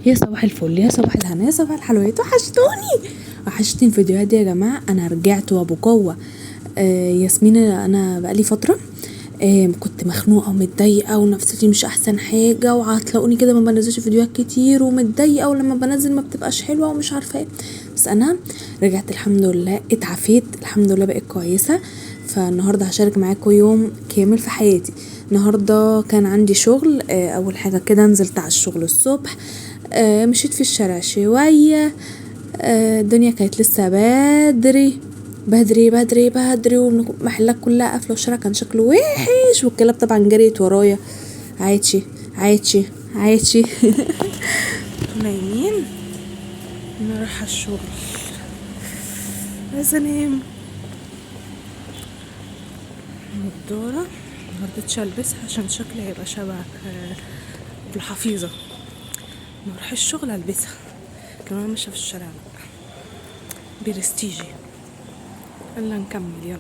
يا صباح الفل، يا صباح الهنا، يا صباح الحلويات. وحشتني الفيديوهات دي يا جماعه. انا رجعت وبقوه. ياسمين، انا بقالي فتره كنت مخنوقه ومتضايقه ونفسيتي مش احسن حاجه، وهتلاقوني كده ما بنزلش فيديوهات كتير ومتضايقه، ولما بنزل ما بتبقاش حلوه ومش عارفه ايه. بس انا رجعت الحمد لله، اتعافيت الحمد لله، بقيت كويسه. فالنهارده هشارك معاكم يوم كامل في حياتي. النهارده كان عندي شغل. اول حاجه كده نزلت على الشغل الصبح. مشيت في الشارع شويه. الدنيا كانت لسه بدري والمحلات كلها قافله والشارع كان شكله وحش، والكلاب طبعا جريت ورايا. عايتشي نايمين. انا رايحه الشغل، عايزه انام. النضاره مرضتش البسها عشان شكلي هيبقى شبه الحفيظه. نروح الشغل البسها كمان ماشيه في الشارع، برستيجي. يلا نكمل يلا.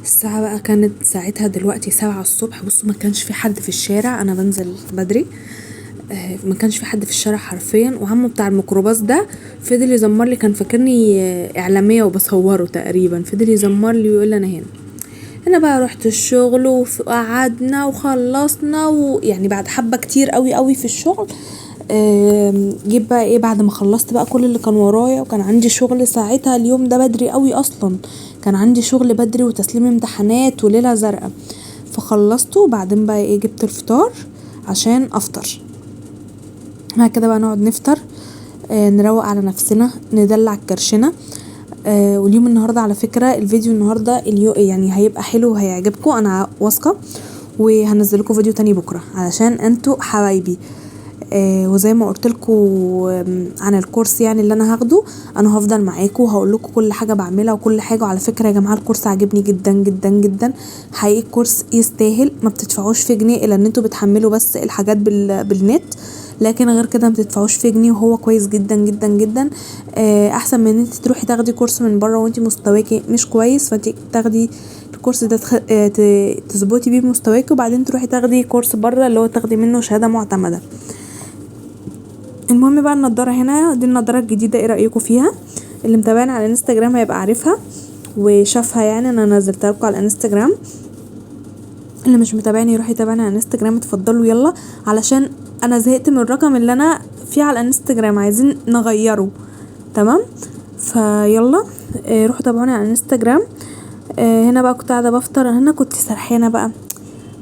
الساعة بقى كانت ساعتها دلوقتي 7 الصبح. بصوا، ما كانش في حد في الشارع، انا بنزل بدري. ما كانش في حد في الشارع حرفيا. وعمو بتاع الميكروباص ده فضل يزمر لي، كان فاكرني اعلاميه وبصوره تقريبا. فضل يزمر لي ويقول لي انا هنا بقى. رحت الشغل وقعدنا وخلصنا، ويعني بعد حبه كتير قوي في الشغل. جيت بقى ايه بعد ما خلصت بقى كل اللي كان ورايا، وكان عندي شغل ساعتها اليوم ده بدري قوي. اصلا كان عندي شغل بدري وتسليم امتحانات وليله زرقاء. فخلصته وبعدين بقى ايه جبت الفطار عشان افطر. بعد كده بقى نقعد نفطر، نروق على نفسنا، ندلع كرشنا. واليوم النهارده على فكره الفيديو النهارده يعني هيبقى حلو وهيعجبكم، انا واثقه. وهنزلكم فيديو تاني بكره علشان انتوا حبايبي. وزي ما قلت لكم عن الكورس يعني اللي انا هاخده، انا هفضل معاكم وهقول لكم كل حاجه بعملها وكل حاجه. وعلى فكره يا جماعه الكورس عجبني جدا جدا جدا حقيقي. الكورس يستاهل، ما بتدفعوش فيه جنيه الا ان انتوا بتحملوا بس الحاجات بالنت، لكن غير كده ما بتدفعوش فيه جنيه. وهو كويس جدا جدا جدا. احسن من ان انت تروحي تاخدي كورس من بره وانت مستواكي مش كويس، فانت تاخدي الكورس ده تظبطي بيه مستواكي، وبعدين تروحي تاخدي كورس بره اللي هو تاخدي منه شهاده معتمده. المهم بقى النضاره هنا دي النضاره الجديده، ايه رايكم فيها؟ اللي متابعني على الانستجرام هيبقى عارفها وشافها، يعني انا نزلتها لكم على الانستجرام. اللي مش متابعني يروح يتابعني على الانستجرام، اتفضلوا يلا، علشان انا زهقت من الرقم اللي انا فيه على الانستجرام، عايزين نغيره. تمام، فيلا روحوا تابعوني على الانستجرام. هنا بقى كنت قاعده بفطر. هنا كنت سرحانه بقى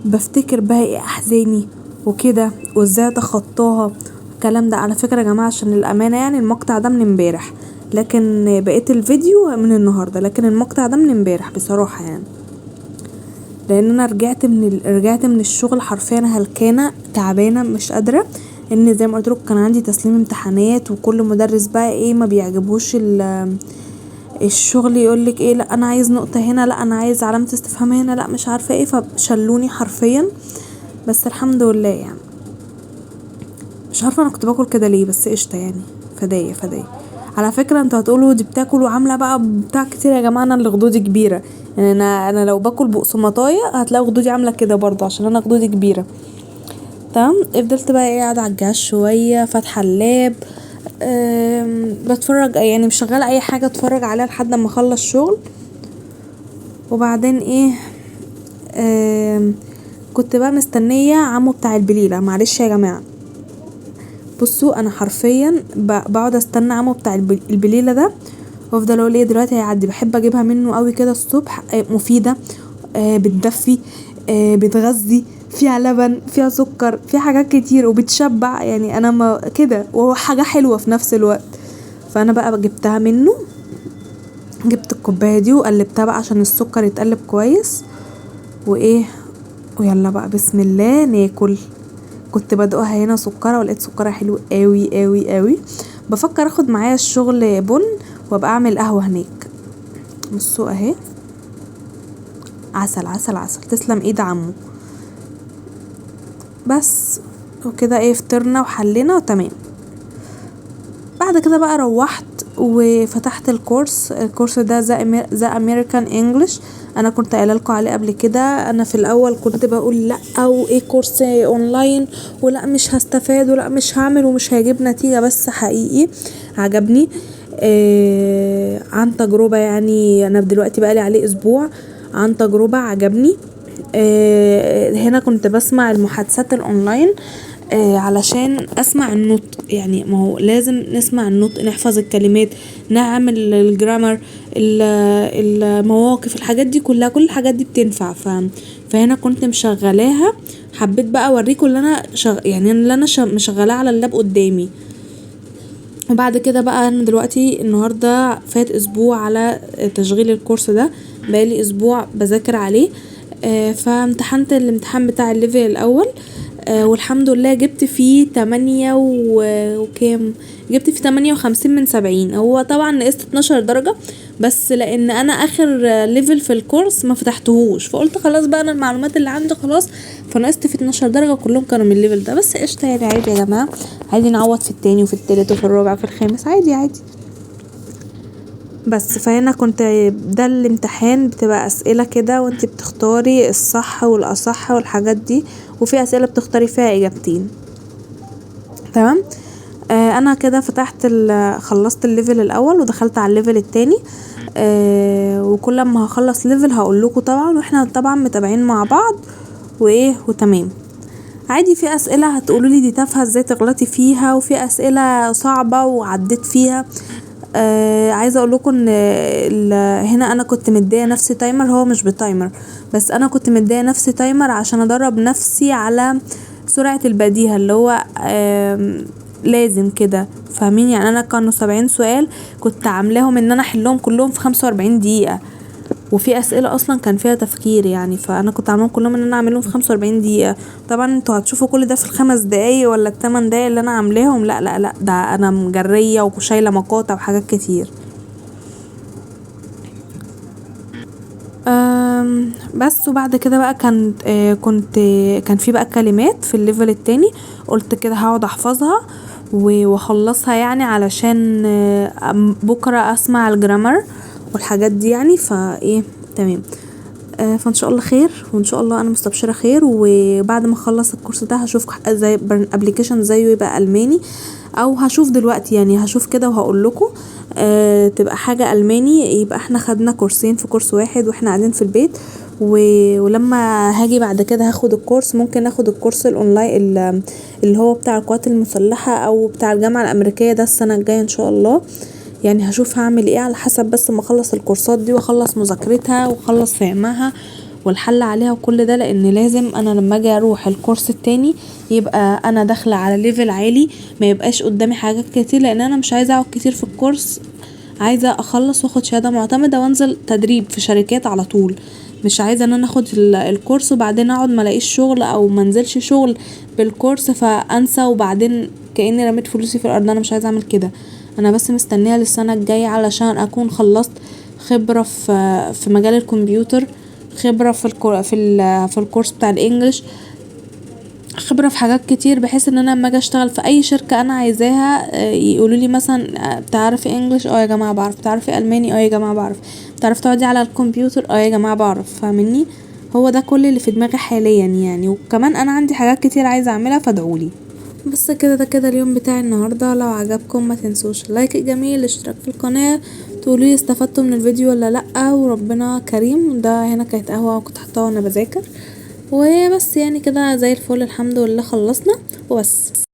بفتكر بقى ايه احزاني وكده وازاي اتخطاها الكلام ده. على فكره يا جماعه عشان الامانه يعني المقطع ده من امبارح، لكن بقيت الفيديو من النهارده، لكن المقطع ده من امبارح بصراحه يعني. لان انا رجعت من الشغل حرفيا هلكانه تعبانه مش قادره. ان زي ما قلت لكم كان عندي تسليم امتحانات، وكل مدرس بقى ايه ما بيعجبوش الشغل، يقولك ايه لا انا عايز نقطه هنا، لا انا عايز علامه استفهام هنا، لا مش عارفه ايه، فشلوني حرفيا. بس الحمد لله يعني. مش عارفه انا كنت باكل كده ليه، بس قشطه يعني. فدايه. على فكره انتوا هتقولوا دي بتاكل وعامله بقى بتاع كتير. يا جماعه انا اللي خدودي كبيره يعني. انا لو باكل بقسماطايه هتلاقوا خدودي عامله كده برضو عشان انا خدودي كبيره. تمام. فضلت بقى ايه قاعده على الجهاز شويه، فاتحه اللاب، بتفرج يعني مشغله اي حاجه اتفرج عليها لحد ما اخلص شغل. وبعدين ايه كنت بقى مستنيه عمو بتاع البليله. معلش يا جماعه، بصوا انا حرفيا بقعد استنى عمو بتاع البليله ده، وافضل اقول ايه دلوقتي هيعدي. بحب اجيبها منه قوي كده الصبح. مفيده، بتدفي، بتغذي، فيها لبن، فيها سكر، فيها حاجات كتير وبتشبع يعني. انا ما كده، وهو حاجه حلوه في نفس الوقت. فانا بقى جبتها منه، جبت الكوبايه دي وقلبتها بقى عشان السكر يتقلب كويس. وايه ويلا بقى بسم الله ناكل. كنت بدوقها هنا سكرة، ولقيت سكرها حلو قوي قوي قوي. بفكر اخد معايا الشغل بن وابقى اعمل قهوة هناك. بصوا اهي، عسل عسل عسل، تسلم ايد عمو. بس وكده ايه فطرنا وحلينا وتمام. بعد كده بقى روحت وفتحت الكورس ده ذا امريكان انجلش. انا كنت قايله لكم عليه قبل كده. انا في الاول كنت بقول لا، وايه كورس اونلاين، ولا مش هستفاد، ولا مش هعمل، ومش هيجيب نتيجه. بس حقيقي عجبني عن تجربه. يعني انا دلوقتي بقالي عليه اسبوع، عن تجربه عجبني. هنا كنت بسمع المحادثات الاونلاين علشان اسمع النطق. يعني ما هو لازم نسمع النطق، نحفظ الكلمات، نعمل الجرامر، المواقف، الحاجات دي كلها، كل الحاجات دي بتنفع. فهنا كنت مشغلاها. حبيت بقى اوريكم اللي انا يعني اللي انا مشغلاه على اللاب قدامي. وبعد كده بقى انا دلوقتي النهارده فات اسبوع على تشغيل الكورس ده، بقالي اسبوع بذاكر عليه. فامتحنت الامتحان بتاع الليفل الاول، والحمد لله جبت فيه 8 وكام، جبت فيه 58 من 70. هو طبعا نقصت 12 درجة، بس لان انا اخر ليفل في الكورس ما فتحتهوش، فقلت خلاص بقى انا المعلومات اللي عندي خلاص، فنقصت في 12 درجة كلهم كانوا من الليفل ده. بس قشطة يعني، عادي يا جماعة، عادي نعوض في التاني وفي التالت وفي الرابع وفي الخامس، عادي عادي. بس فهنا كنت ده الامتحان بتبقى اسئلة كده، وانت بتختاري الصح والاصح والحاجات دي، وفي اسئلة بتختاري فيها اجابتين. تمام. انا كده فتحت خلصت الليفل الاول ودخلت على الليفل التاني. وكل ما هخلص ليفل هقول لكم طبعا، واحنا طبعا متابعين مع بعض وايه وتمام. عادي في اسئله هتقولوا لي دي تافهه ازاي تغلطي فيها، وفي اسئله صعبه وعديت فيها. عايزه اقول لكم ان هنا انا كنت مديه نفسي تايمر، هو مش بتايمر، بس انا كنت مديه نفسي تايمر عشان ادرب نفسي على سرعه البديهه، اللي هو لازم كده، فاهمين؟ يعني انا كانوا 70 سؤال كنت عاملاهم ان انا احلهم كلهم في 45 دقيقه، وفي اسئله اصلا كان فيها تفكير يعني، فانا كنت عاملاهم كلهم ان انا اعملهم في 45 دقيقه. طبعا انتوا هتشوفوا كل ده في ال5 دقايق ولا ال8 دقايق اللي انا عاملاهم، لا لا لا، ده انا مجريه وشايله مقاطع وحاجات كتير. بس وبعد كده بقى كان في بقى كلمات في الليفل التاني، قلت كده هقعد احفظها واخلصها يعني، علشان بكرة اسمع الجرامر والحاجات دي يعني، فايه تمام. فان شاء الله خير، وان شاء الله انا مستبشره خير. وبعد ما اخلص الكورس ده هشوف زي ابلكيشن زيه يبقى الماني، او هشوف دلوقتي يعني، هشوف كده وهقول لكم. تبقى حاجه الماني، يبقى احنا خدنا كورسين في كورس واحد واحنا قاعدين في البيت. ولما هاجي بعد كده هاخد الكورس، ممكن اخد الكورس الاونلاين اللي هو بتاع القوات المسلحه او بتاع الجامعه الامريكيه ده السنه الجايه ان شاء الله. يعني هشوف هعمل ايه على حسب، بس ما اخلص الكورسات دي واخلص مذاكرتها واخلص فهمها والحل عليها وكل ده، لان لازم انا لما اجي اروح الكورس التاني يبقى انا داخله على ليفل عالي، ما يبقاش قدامي حاجات كتير، لان انا مش عايزه اقعد كتير في الكورس، عايزه اخلص واخد شهاده معتمده وانزل تدريب في شركات على طول. مش عايزه ان انا اخد الكورس وبعدين اقعد ما الاقيش شغل او ما انزلش شغل بالكورس فانسى وبعدين كاني رميت فلوسي في الارض. انا مش عايزه اعمل كده، انا بس مستنيه للسنه الجايه علشان اكون خلصت خبره في مجال الكمبيوتر، خبره في الكورس بتاع الانجليش، خبرة في حاجات كتير، بحيث ان انا لما اجي اشتغل في اي شركة انا عايزاها يقولوا لي مثلا بتعرفي انجليش؟ اه يا جماعة بعرف. بتعرفي الماني؟ اه يا جماعة بعرف. بتعرفي تقعدي على الكمبيوتر؟ اه يا جماعة بعرف. فاهمني؟ هو ده كل اللي في دماغي حاليا يعني، وكمان انا عندي حاجات كتير عايزة اعملها، فادعولي. بس كده ده كده اليوم بتاعي النهارده. لو عجبكم ما تنسوش اللايك الجميل، الاشتراك في القناه، تقولولي استفدتوا من الفيديو ولا لا. وربنا كريم. ده هنا كانت قهوه كنت حطاها وانا بذاكر، وبس يعني كده زي الفل، الحمد لله خلصنا وبس.